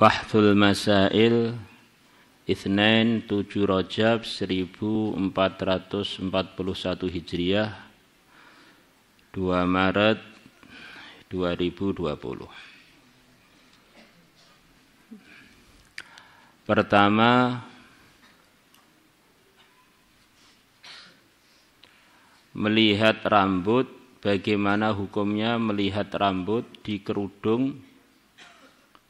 Bahthul Masail Itsnain 7 Rajab 1441 Hijriah 2 Maret 2020. Pertama, melihat rambut, bagaimana hukumnya melihat rambut di kerudung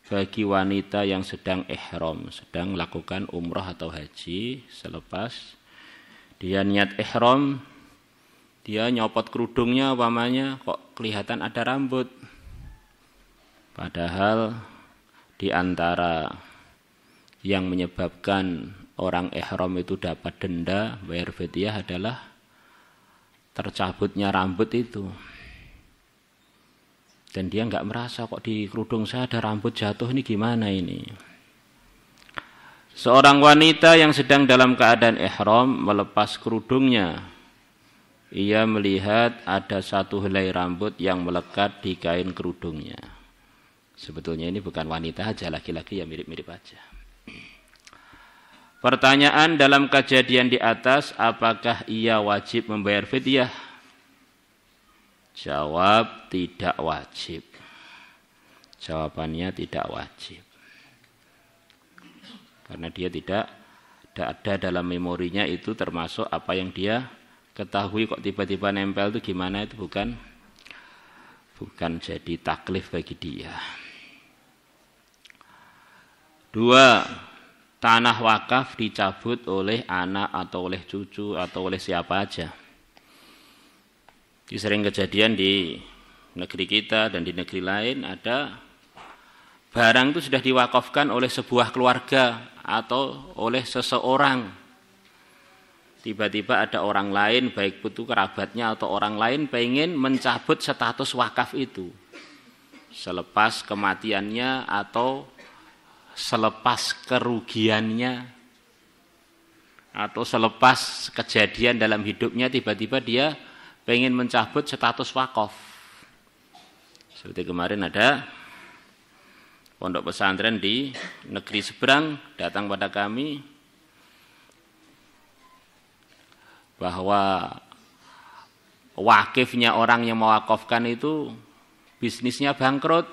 bagi wanita yang sedang ihram, sedang melakukan umrah atau haji. Selepas dia niat ihram, dia nyopot kerudungnya, umpamanya kok kelihatan ada rambut, padahal di antara yang menyebabkan orang ihram itu dapat denda, bayar fidyah, adalah tercabutnya rambut itu. Dan dia nggak merasa kok di kerudung saya ada rambut jatuh, ini gimana ini. Seorang wanita yang sedang dalam keadaan ihram melepas kerudungnya, ia melihat ada satu helai rambut yang melekat di kain kerudungnya. Sebetulnya ini bukan wanita aja, laki-laki ya mirip-mirip aja. Pertanyaan dalam kejadian di atas, apakah ia wajib membayar fidyah? Jawab, tidak wajib. Jawabannya tidak wajib. Karena dia tidak ada dalam memorinya itu, termasuk apa yang dia ketahui kok tiba-tiba nempel itu gimana, itu bukan jadi taklif bagi dia. 2. Tanah wakaf dicabut oleh anak atau oleh cucu atau oleh siapa aja. Ini sering kejadian di negeri kita dan di negeri lain, ada barang itu sudah diwakafkan oleh sebuah keluarga atau oleh seseorang. Tiba-tiba ada orang lain, baik itu kerabatnya atau orang lain, pengen mencabut status wakaf itu selepas kematiannya atau selepas kerugiannya atau selepas kejadian dalam hidupnya, tiba-tiba dia pengen mencabut status wakaf. Seperti kemarin ada pondok pesantren di negeri seberang datang pada kami bahwa wakifnya orang yang mewakafkan itu bisnisnya bangkrut.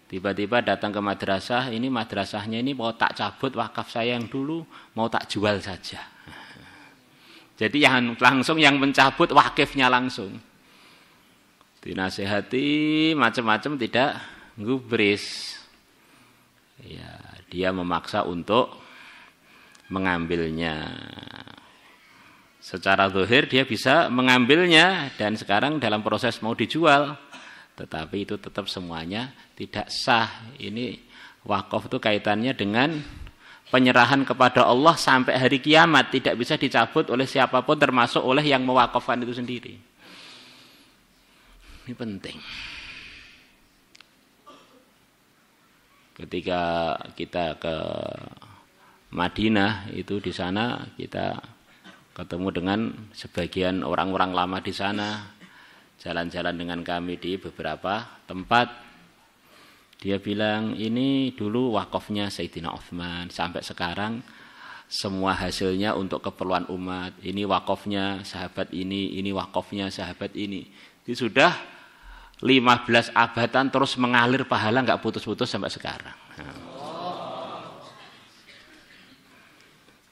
Tiba-tiba datang ke madrasah, ini madrasahnya ini mau tak cabut wakaf saya yang dulu, mau tak jual saja. Jadi yang langsung yang mencabut wakifnya langsung. Dinasihati macam-macam tidak gubris. Ya, dia memaksa untuk mengambilnya. Secara zahir dia bisa mengambilnya dan sekarang dalam proses mau dijual. Tetapi itu tetap semuanya tidak sah. Ini wakaf itu kaitannya dengan penyerahan kepada Allah sampai hari kiamat, tidak bisa dicabut oleh siapapun termasuk oleh yang mewakafkan itu sendiri. Ini penting. Ketika kita ke Madinah itu, di sana kita ketemu dengan sebagian orang-orang lama di sana, jalan-jalan dengan kami di beberapa tempat. Dia bilang, ini dulu wakafnya Sayyidina Utsman, sampai sekarang semua hasilnya untuk keperluan umat. Ini wakafnya sahabat ini wakafnya sahabat ini. Ini sudah 15 abatan terus mengalir pahala, nggak putus-putus sampai sekarang. Nah.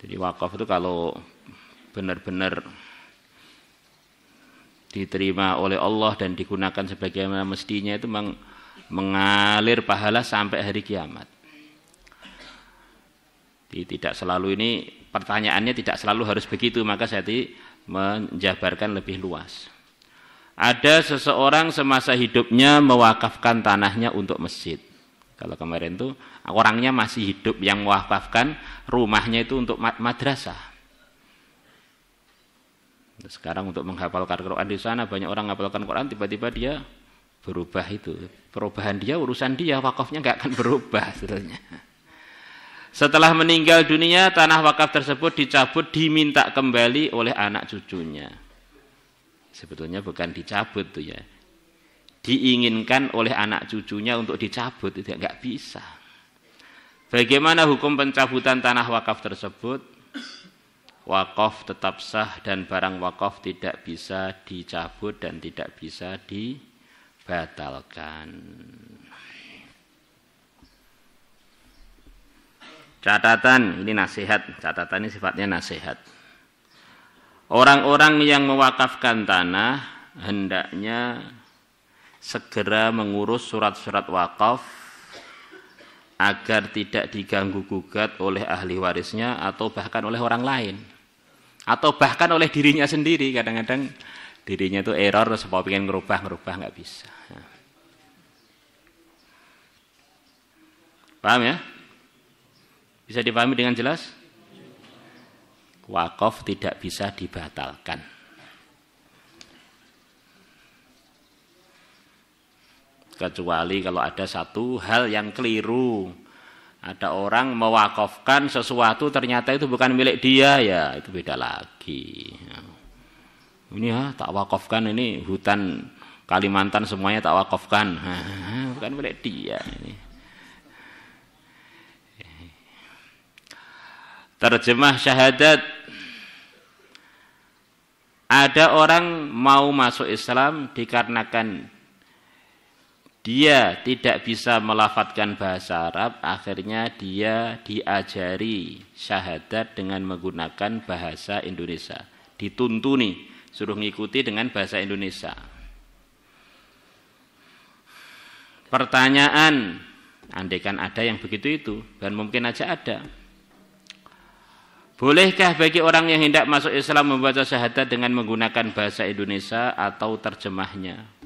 Jadi wakaf itu kalau benar-benar diterima oleh Allah dan digunakan sebagaimana mestinya, itu mengalir pahala sampai hari kiamat. Jadi tidak selalu, ini pertanyaannya tidak selalu harus begitu, maka saya menjabarkan lebih luas. Ada seseorang semasa hidupnya mewakafkan tanahnya untuk masjid. Kalau kemarin itu orangnya masih hidup yang mewakafkan rumahnya itu untuk madrasah. Sekarang untuk menghafalkan Quran di sana, banyak orang menghafalkan Quran, tiba-tiba dia berubah itu. Perubahan dia, urusan dia, wakafnya nggak akan berubah sebetulnya. Setelah meninggal dunia, tanah wakaf tersebut dicabut, diminta kembali oleh anak cucunya. Sebetulnya bukan dicabut tuh ya, diinginkan oleh anak cucunya untuk dicabut, itu nggak bisa. Bagaimana hukum pencabutan tanah wakaf tersebut? Wakaf tetap sah dan barang wakaf tidak bisa dicabut dan tidak bisa dibatalkan. Catatan, ini nasihat, catatan ini sifatnya nasihat. Orang-orang yang mewakafkan tanah hendaknya segera mengurus surat-surat wakaf agar tidak diganggu-gugat oleh ahli warisnya atau bahkan oleh orang lain. Atau bahkan oleh dirinya sendiri. Kadang-kadang dirinya itu error, terus pengen ngerubah nggak bisa. Paham ya? Bisa dipahami dengan jelas? Wakaf tidak bisa dibatalkan. Kecuali kalau ada satu hal yang keliru. Ada orang mewakafkan sesuatu ternyata itu bukan milik dia, ya itu beda lagi. Ini tak wakafkan, ini hutan Kalimantan semuanya tak wakafkan. Bukan milik dia ini. Terjemah syahadat. Ada orang mau masuk Islam dikarenakan dia tidak bisa melafadzkan bahasa Arab, akhirnya dia diajari syahadat dengan menggunakan bahasa Indonesia. Dituntuni, suruh ngikuti dengan bahasa Indonesia. Pertanyaan, andaikan ada yang begitu itu, dan mungkin aja ada. Bolehkah bagi orang yang hendak masuk Islam membaca syahadat dengan menggunakan bahasa Indonesia atau terjemahnya?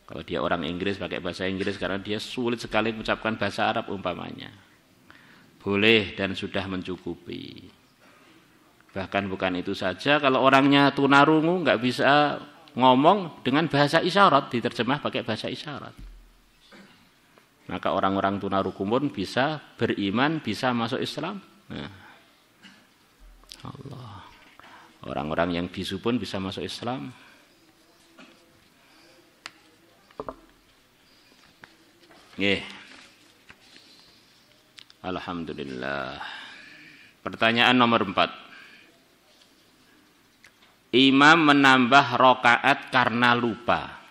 Kalau dia orang Inggris pakai bahasa Inggris karena dia sulit sekali mengucapkan bahasa Arab umpamanya. Boleh dan sudah mencukupi. Bahkan bukan itu saja, kalau orangnya tunarungu nggak bisa ngomong dengan bahasa isyarat, diterjemah pakai bahasa isyarat. Maka orang-orang tunarungu pun bisa beriman, bisa masuk Islam. Nah, Allah. Orang-orang yang bisu pun bisa masuk Islam. Alhamdulillah. Pertanyaan nomor 4. Imam menambah rakaat karena lupa.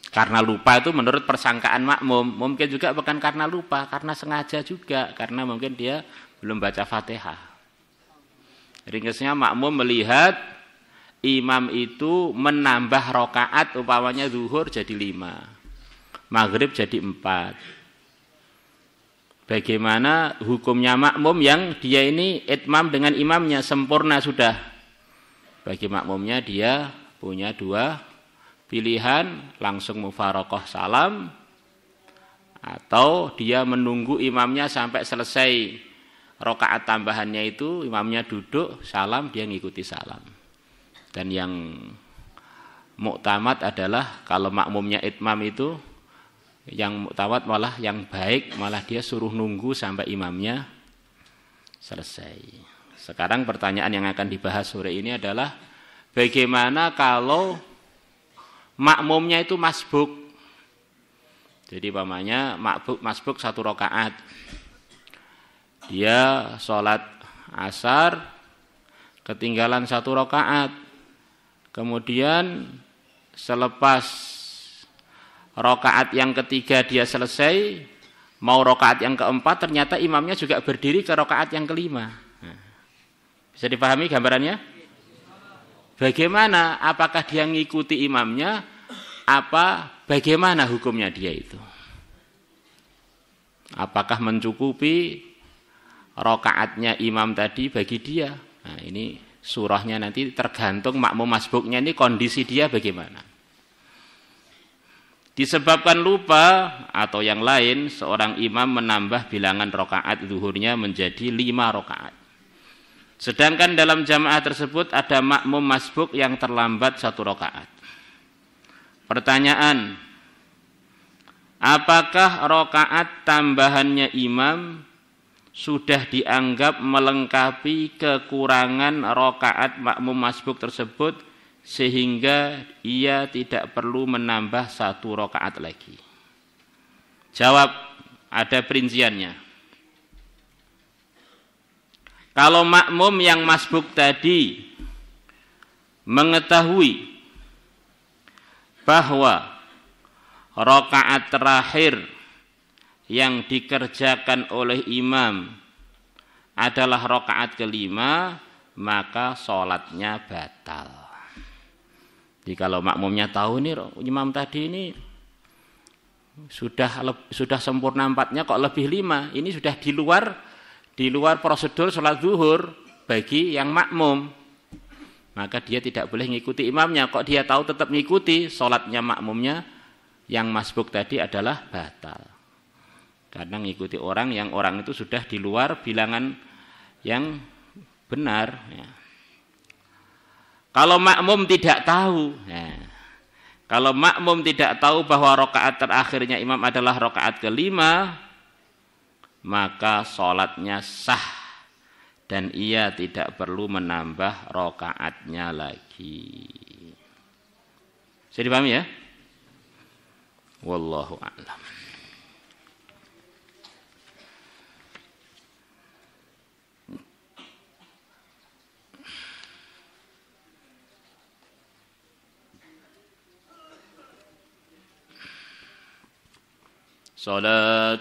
Karena lupa itu menurut persangkaan makmum. Mungkin juga bukan karena lupa, karena sengaja juga. Karena mungkin dia belum baca Fatihah. Ringkasnya makmum melihat imam itu menambah rakaat, umpamanya zuhur jadi 5. Maghrib jadi 4. Bagaimana hukumnya makmum yang dia ini itmam dengan imamnya sempurna sudah. Bagi makmumnya dia punya 2 pilihan, langsung mufaraqah salam atau dia menunggu imamnya sampai selesai rakaat tambahannya itu, imamnya duduk salam, dia ngikuti salam. Dan yang muktamad adalah kalau makmumnya itmam itu, yang muktamad malah yang baik, malah dia suruh nunggu sampai imamnya selesai. Sekarang pertanyaan yang akan dibahas sore ini adalah bagaimana kalau makmumnya itu masbuk. Jadi umpamanya masbuk 1 rakaat. Dia sholat asar ketinggalan 1 rakaat. Kemudian selepas rakaat yang ketiga dia selesai, mau rakaat yang keempat, ternyata imamnya juga berdiri ke rakaat yang kelima. Bisa dipahami gambarannya? Bagaimana? Apakah dia ngikuti imamnya? Apa bagaimana hukumnya dia itu? Apakah mencukupi rakaatnya imam tadi bagi dia? Nah, ini surahnya nanti tergantung makmum masbuknya ini kondisi dia bagaimana. Disebabkan lupa atau yang lain, seorang imam menambah bilangan rakaat zuhurnya menjadi 5 rakaat. Sedangkan dalam jamaah tersebut ada makmum masbuk yang terlambat 1 rakaat. Pertanyaan, apakah rakaat tambahannya imam sudah dianggap melengkapi kekurangan rakaat makmum masbuk tersebut sehingga ia tidak perlu menambah 1 rakaat lagi? Jawab, ada perinciannya. Kalau makmum yang masbuk tadi mengetahui bahwa rakaat terakhir yang dikerjakan oleh imam adalah rakaat kelima, maka sholatnya batal. Jadi kalau makmumnya tahu nih imam tadi ini sudah sempurna 4-nya kok lebih 5, ini sudah di luar prosedur sholat zuhur bagi yang makmum, maka dia tidak boleh mengikuti imamnya. Kok dia tahu tetap mengikuti, sholatnya makmumnya yang masbuk tadi adalah batal, karena mengikuti orang yang orang itu sudah di luar bilangan yang benar ya. Kalau makmum tidak tahu ya, kalau makmum tidak tahu bahwa rakaat terakhirnya imam adalah rakaat kelima, maka sholatnya sah dan ia tidak perlu menambah rakaatnya lagi. Bisa dipahami ya? Wallahu a'lam. Salatullah